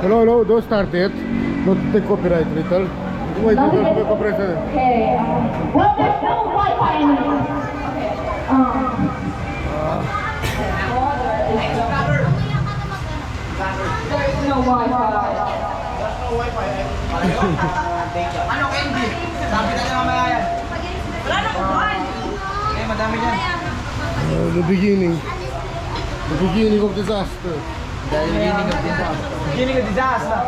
Hello, hello, don't start it. Not take copyright, little. Wait, don't copyright. Okay. Well, there's no Wi-Fi anymore. There's no Wi-Fi. Ano, Candy? Sabi na niya mamaya yan. Wala na kukuhan. Eh, madami yan. The beginning of disaster. The beginning of disaster. Beginning of disaster.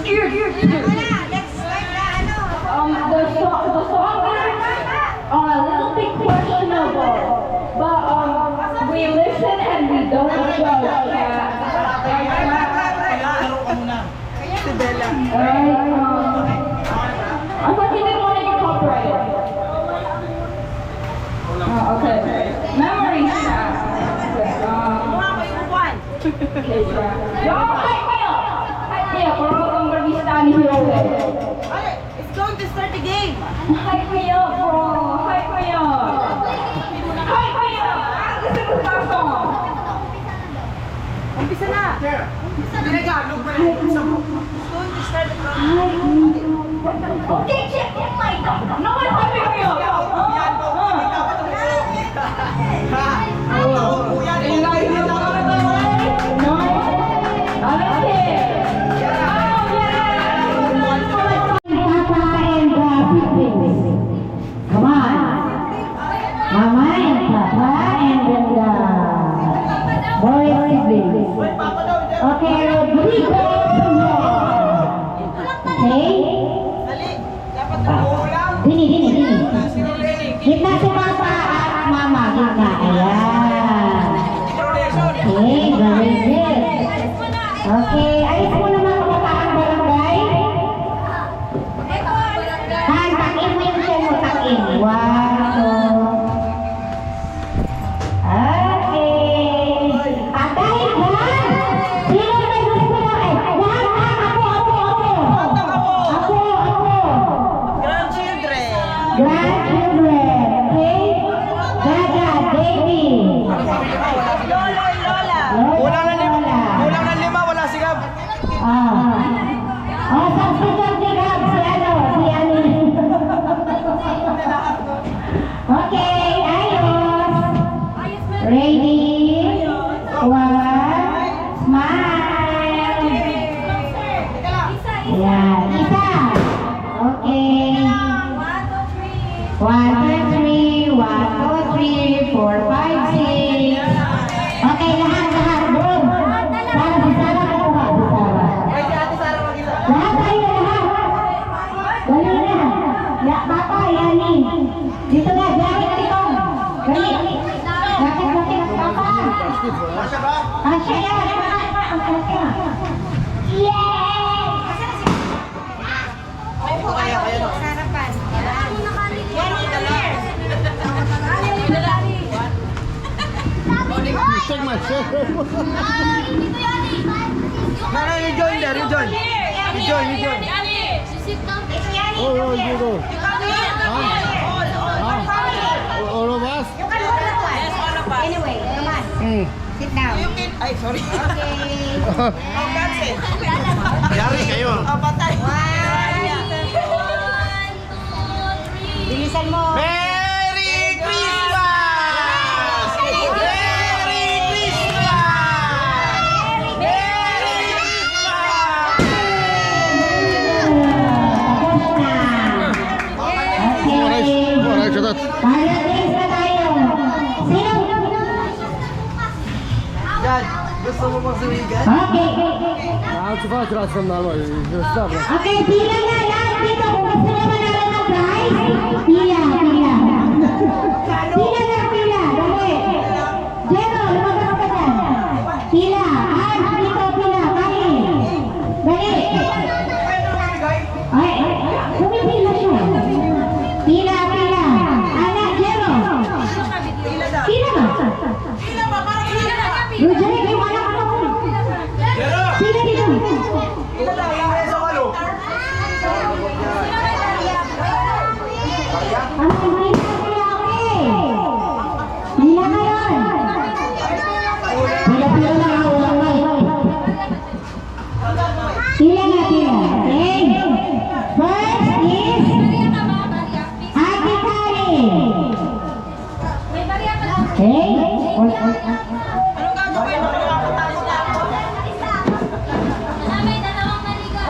Here. The song is a little bit questionable, but we listen and we don't judge. I thought you didn't want to get copyrighted. Okay. Memory shot. Okay, hype me up. Yeah, for all I'm gonna be standing here all day. It's going to start the game. Hype me up, bro. Hype me up. Hype me up. Listen to that song. Umpisa na. Pinagalog pa rin sa book. It's going to start the game. Okay, check. Oh my God. No one hyping me up. Okay, Rodrigo. Okay. Dini. Gitna si Papa at Mama. Gitna. Ayan. Okay, very good. Okay, ayos mo naman kumakaang barangay. Takin mo yung siya mo, takin. Wow. Okay. At dahil dyan, sino may gusto na kayo? Ako. Grandchildren. Grandchildren, okay? Dada, baby. Lolo and Lola. Kulang na lima, wala sigab. Substitute si Gab, si Ani. Okay, ayos. Ready? One, smile. Yan, isa. Okay. 1, 2, 3, 1, 2, 3, 4, 5, 6. Okay, lahat, boom. Para si Sarah kukuha, si Sarah. Lahat tayo, lahat. Dali na. Ya, Papa, Yani. Dito na, jacket dito. Dali. Jacket, Papa. Asya yan. Yay! Check my check. No, you join there, you join. You join. Oh, you go. All of us? Anyway, come on. Sit down. Ay, sorry. Okay. Oh, that's it. Yari kayo. Patay. Bilisan mo. Merry Christmas! Merry Christmas! Merry Christmas! Alright, shut up. Parating na tayo. Sino? Dad, gusto mo bang sumigan? Okay. I'll try to from now on. Stop. Okay, pila na yan. Dito kung gusto mo manalo ng prize. Pila. Pila na pila. Dali. Jero, lumabas ka dyan. Pila. Dito pila. Kain. Dali. Ay, pumipila siya. Pila. Anak, Jero. Pila ba? Roger, yung anak ko. Pila dito. Ito na, yung sa walo. Ang Okay? Anong gagawin?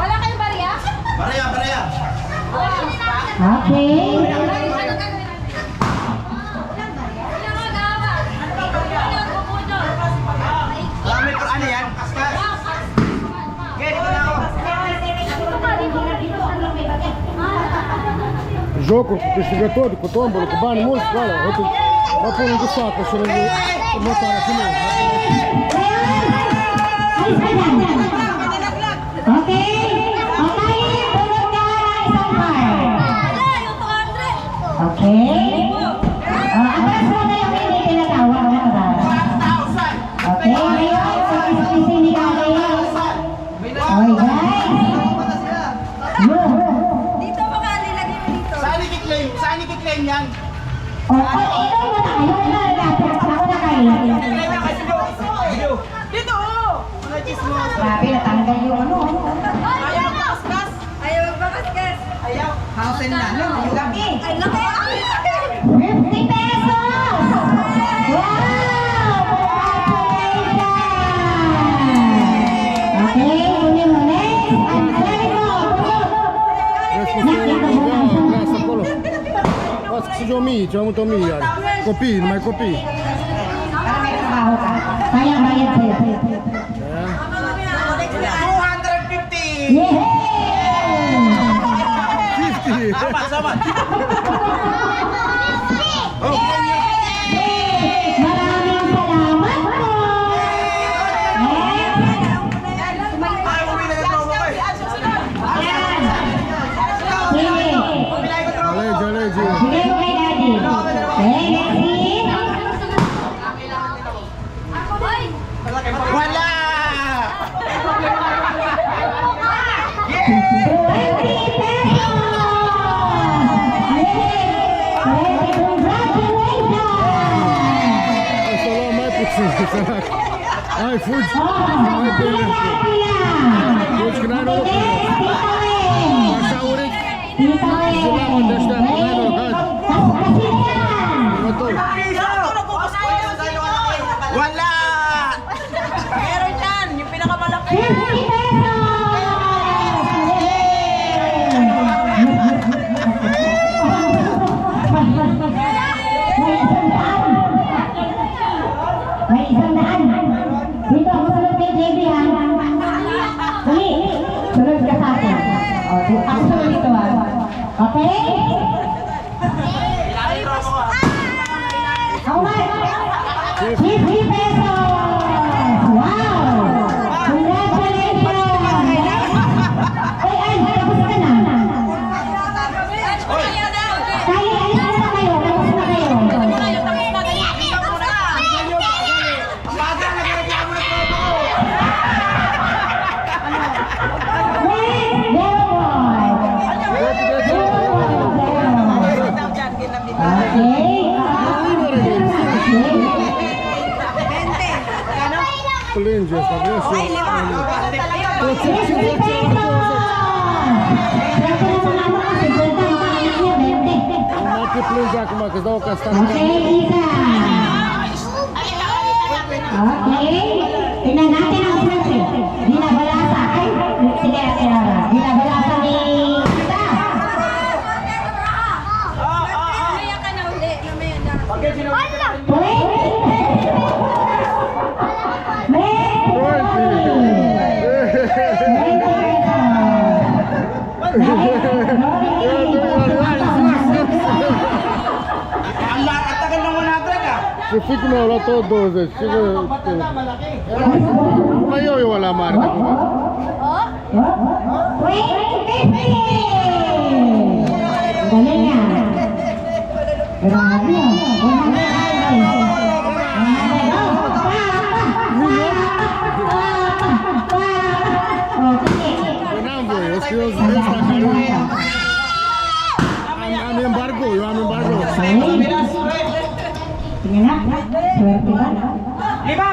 Wala kayong barya? Pareha, pareha. Okay. Ano yan? Kaskas. Get, ito na ako. Jogo, que chega todo, com o tombolo, com o banho, música, olha. Vai pôr um do saco, se não botar assim mesmo. Alis ka dyan. Okay? Okay, tulog ka ng isang card. Okay? Atras mo na yung hindi tinatawag na ba? Okay, ngayon, sisi ni Kali. Okay, guys. Dito mga nilagay mo dito. Saan ikiklaim? Saan ikiklaim yan? O, ito mo na. Yung nalagapit. Ako na kayo. Dito oh! Mga chismoso. Grabe, natanggal yung ano. Ayaw magpakaskas. Ayaw magpakaskas. Ayaw. Hausin na. Ano? Ang laki. Ang laki. 50 pesos! Wow! Congratulations! Okay, muli. Ang alay mo. Graça, colo. Nossa, que se omi, tinha muito omi, olha. Copi, não é copi. Para may trabaho ka. Sayang bayad sa'yo. É. 250! Yehey! 50! Sama. Maraming salamat po! Ay, bumili na ito mo eh. Sige. Alege, alege. Sige mo kay Daddy. Okay, next week. Wala! 20 pesos! Congratulations! Ai, só mais possível, caraca. Ai, fui. Oh, Ai, beleza. Fui que não era no Baixa a orelha. Matou. Wala! Meron yan. Yung pinakamalaki. 50 pesos! May isang daan. Dito ako sunod kay JB ha. Dali, sunod ka sa akin. Ako sunod dito ha. Okay? How much? 50 pesos! Wow! Congratulations! Ay, tapos ka na. Kali, alis na kayo. Tapos na kayo. Plende, tá vendo? Não que plende já como é que dá o castelo. Okay, tingnan natin ang sinabi. Binabalasa. Ay, sige, binabalasa ni Tita. Mamaya ka na uli. Mamaya na. Ang tagal ng 100 ah! Se fica no lá todo 12, chega. Mas eu olha a marca. 2050! Galing nga. Grabe ah. 100. Não, boy, eu sei os meus pra caramba. Am embargo, eu am embargo. Tingnan na. Swerte ba? Lima!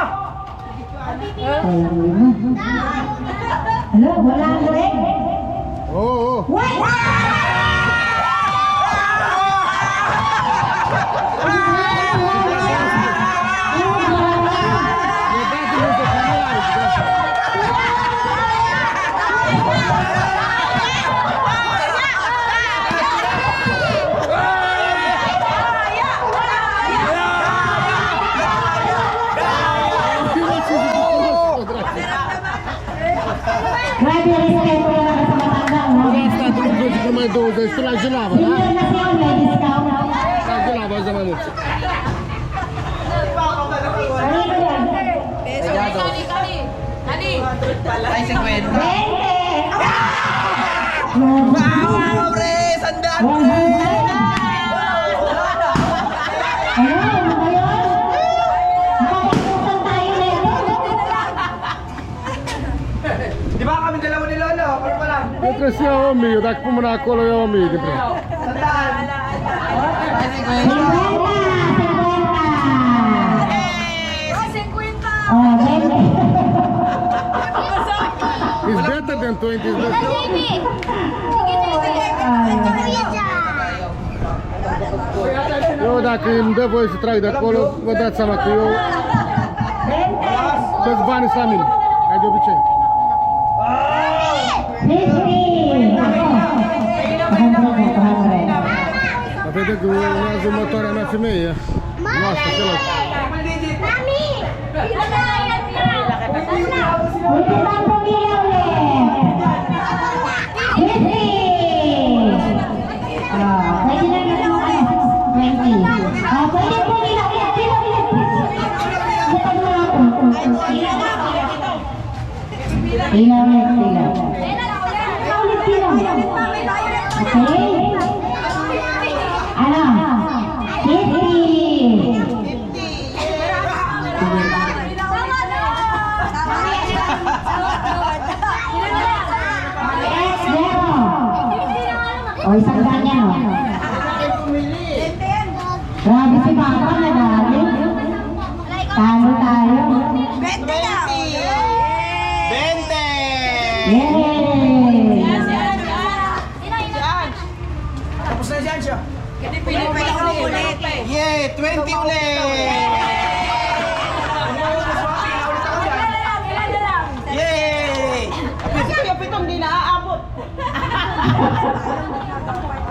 Hello, wala ang leg. Oh, oh. What? do stila Genava, Senior da? na siya, may discount. Sta Genava, za mamuc. Ano yan? Ay, 50. 20! Wow, pre! Sandaan! Ano? Ano ba yun? Makakasusan tayo na ito. Di ba kami dalawa ni Lolo? Ano pa lang? Mentre sia amico, dai come una colo io amico, pre. Sandaan! Ay, 50. 50! Oh, 20. It's better than 20, it's better. Eu dacă îmi dă voie să trag de acolo, vă dați seama că eu toți banii sunt la mine, ca de obicei. 50! Dar vede că urmează următoarea mea femeie, noastră, celălalt. Ultimang pumila ulit. 50! Pwede na lang 20. Pwede pumila ulit. Bukan mo ako. Pila ulit, pila. Ulit, pila. Okay? Ano? 50! O, isang ganyan, o. Grabe si Papa, nag-aalit. Talo tayo. 20 lang. 20! Yay! Tapos na dyan siya. Pwede ko ulit. Yay! 20 ulit! Yay!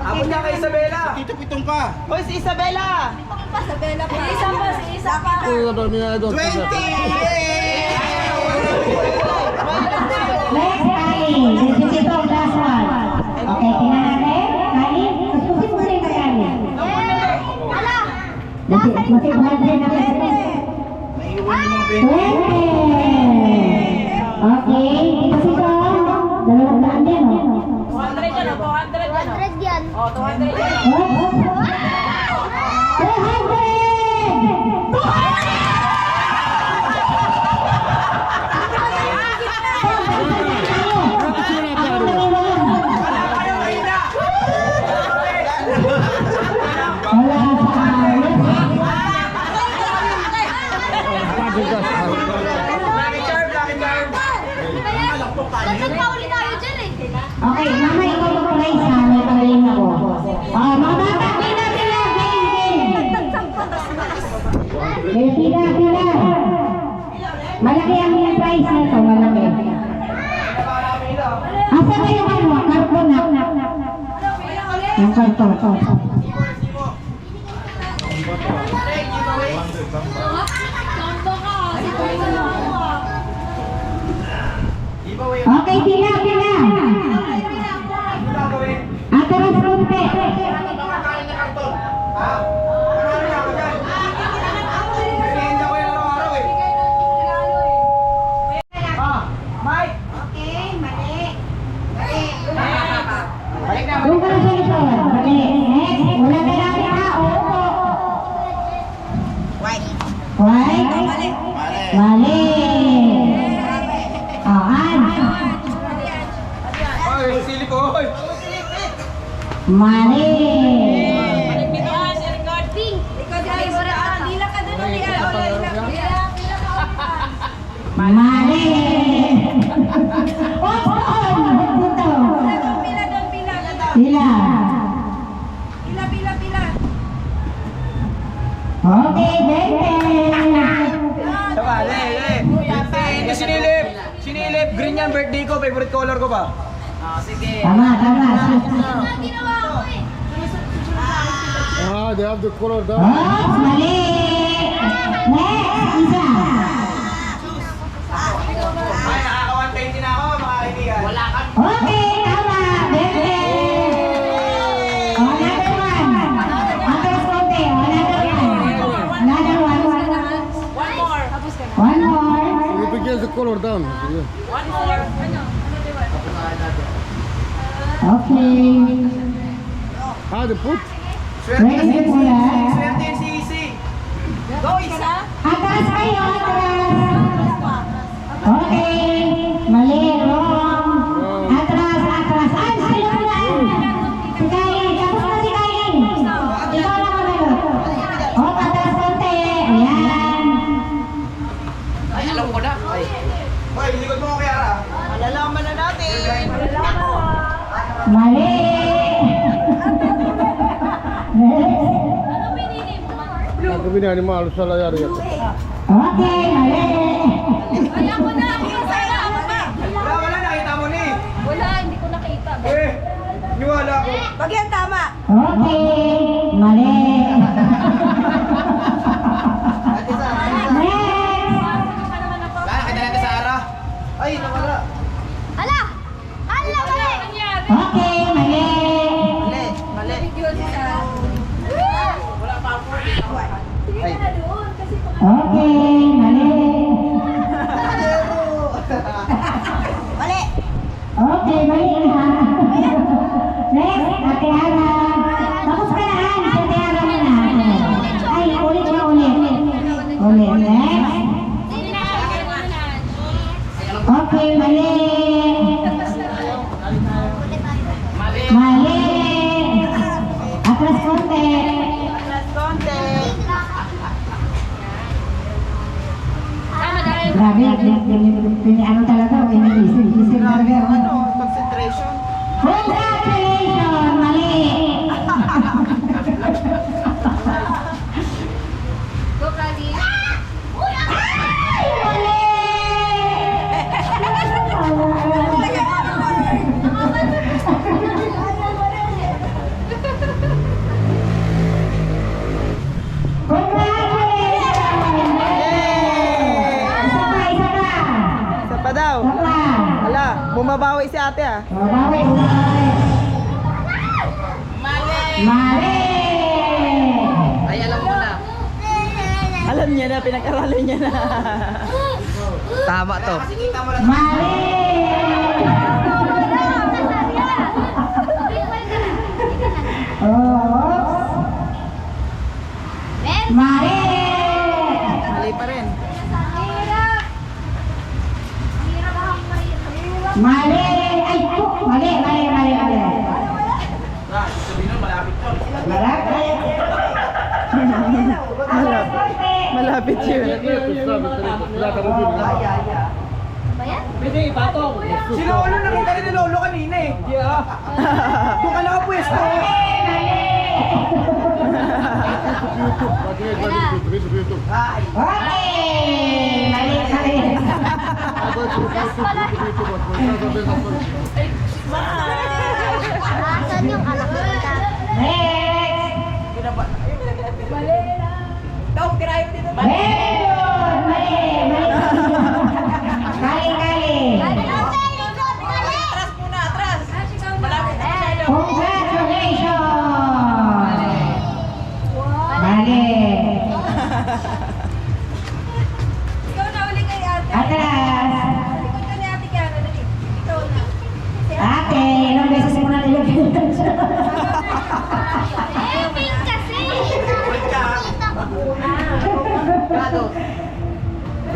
Abot niya kay Isabela. Tito Pitong pa. Hoy, si Isabela. Isa pa. Eu dormi aí, 20! Yay! Next, Kali. This is the last one. Okay, tingnan natin. Kali, sususin mo rin ka, Kali. Masih buhat rin ako. 20! Okay, dito si Tom. 200 din, o. 200 yan. Oh, 300! Dagdag pa ulit tayo dyan eh. Okay, mama, ikaw mag-price ha. May pagaling ako. Mga bata, pila. Pila. Malaki ang yung price nito, malaki. Asa ba yung ano? Karton na. Yung karton. Okay, pila. Atras konti. Mike! Okay, mali. Balik na. Doon ka na sa likod. Mali. Next. Wala ka natin ha. Oo. White. White. Mali. An. Ay, sili ko. Oy. Mali. Mali. Pila. Okay, Tama, Hindi sinilip. Green yan, birthday ko. Favorite color ko ba? Tama. Ginawa ko eh. Ah, they have the color down. Oops, mali. Next, isa. Ay, nakaka-120 na ako, mga kaibigan. Wala ka. Okay, tama. Bebe. the color down. Yeah. Okay. Ah, the put. Ready po yan. Swerte yung sisi. Go, isa. Atras kayo, atras. Okay. Mali, wrong. Atras, atras. Ay, sa'yo na. Si Kain. Tapos na si Kain. Ikaw lang manalo. Oh, atras konti. Ayan. Ay, alam ko na. Ay. Hoy, likod mo ko kaya ra. Malalaman na natin. Mali. Ang gabi na animal sa layari ito. Okay, mali. Wala, nakita mo ni. Wala, hindi ko nakita. Eh, niwala ko. Bagyan tama. Okay, mali. Next. Wala, kita natin sa ara. Ay, nawala. Hala! Hala, mali! Okay, mali. Mali, mali. Ay. Okay, mali. Mali. Okay, mali ha. Next, Ate Ara. Tapos ka na, Han. Si Ate Ara mo na. Ay, ulit na ulit. Ulit, next. Okay, mali. Mali. Atras konti. Grabe, ano talaga, isip talaga. Concentration. Congratulations! Mali! Go, Brady. Ay, mali! Congratulations! Isa pa, isa pa! Isa pa daw. Isa pa! Hala, bumabawi si ate ah. Babawi, babawi. Mali! Ay, alam mo na. Alam niya na, pinag-aralan niya na. Tama to. Mali! Oops! Mali! Mali pa rin. Mali! Ay, mali, mali, mali, mali. Malapit yun. Sino ano nakita ni Lolo kanina eh? Yeah. Doon ka nakapwesto. Okay! Mali, mali. Asan yung anak ko? Next! Ikaw, tirayo dito. Very good! Mali, mali. Kali, kali. Atras muna, atras. Malapit na masyado. Congratulations! Mali. Ikaw na uli kay ate. Atras. Likod ka ni ate Kiara. Dali. Ikaw na. Si Ate, ilang beses mo na nilagyan siya. Eh, pink kasi!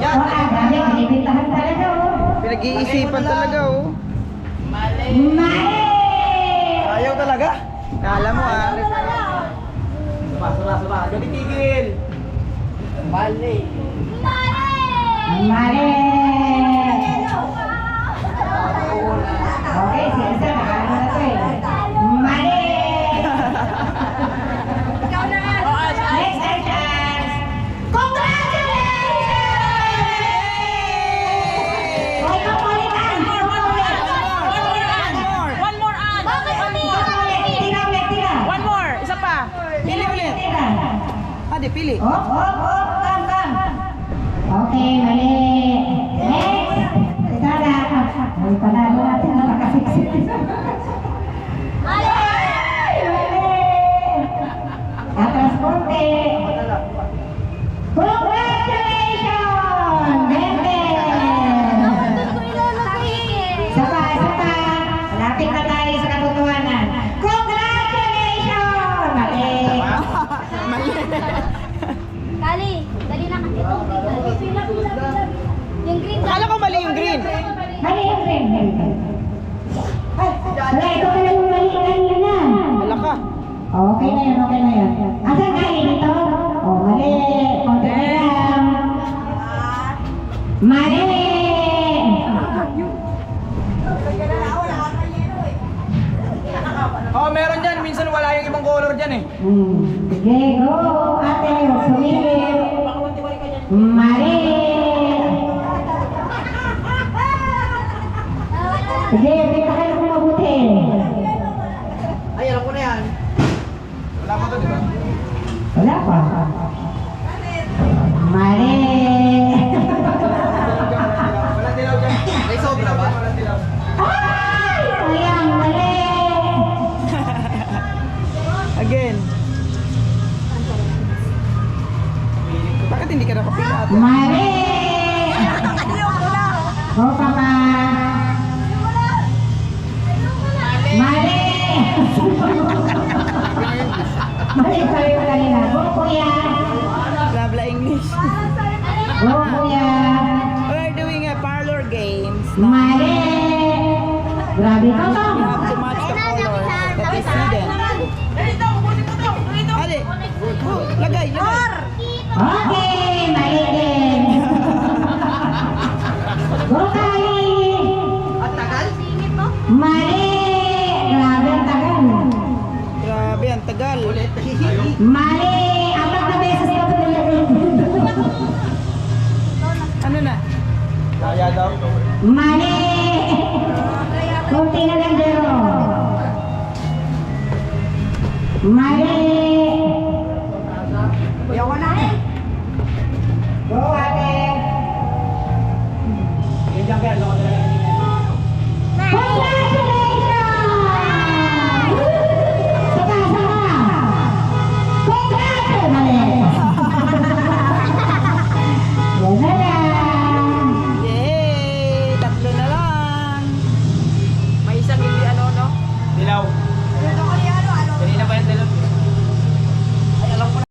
Yan. Oh, grabe, pinipintahan talaga, oh. Pinag-iisipan talaga oh. Mali! Ayaw talaga? Kala mo ah. Suma. Gabi tigil. Mali. Mali! Okay, sige, ano na to eh. Mali! Ikaw na nga. Next entrance! Congratulations! Hoy, makulitan! One more, Ann. Tira ulit, tira! One more. Isa pa. Pili ulit. Tira! Ade, pili. Hop, hop, hop! Tam, tam! Okay, mali! Next! Ikaw na! Ay, panalo natin na makasiksik. Mali! Atras konti! Congratulations! Bebe! Yung green. Akala ko mali yung green. Mali yung green. Wala, ito ka lang yung mali kanina. Wala ka. Okay na yun, okay na yun. Asan kain ito? Oh, mali. Konti na lang. Mali! Oh, meron dyan. Minsan wala yung ibang color dyan eh. Sige, go. Ate, sumilip. Mali! Sige, bita kayo kung mabuti. Ay, alam ko na yan. Wala pa to, di ba? Wala pa. Mali! Walang dilaw dyan. May sobra ba? Walang dilaw. Ay! Sayang, mali! Again. Bakit hindi ka nakapila ate? Mali! Go, Papa! Mali! Mali pa rin mo kanina. Go, Kuya! Blabla English. Go, Kuya! We're doing a parlor games. Mali! Grabe ka ba? You have to match the color that is hidden. Dito, kukunin mo to. Dito. Ali, lagay, lagay. Okay, mali din. Go, Kali! At tagal? Mali! Grabe ang tagal. Grabe, ang tagal. Ulit. Mali! Apat na beses ka pa nilagay. Ano na? Kaya daw. Mali! Kunti na lang, Jero. Mali! Yawa na. Go, ate! Yan dyan kaya,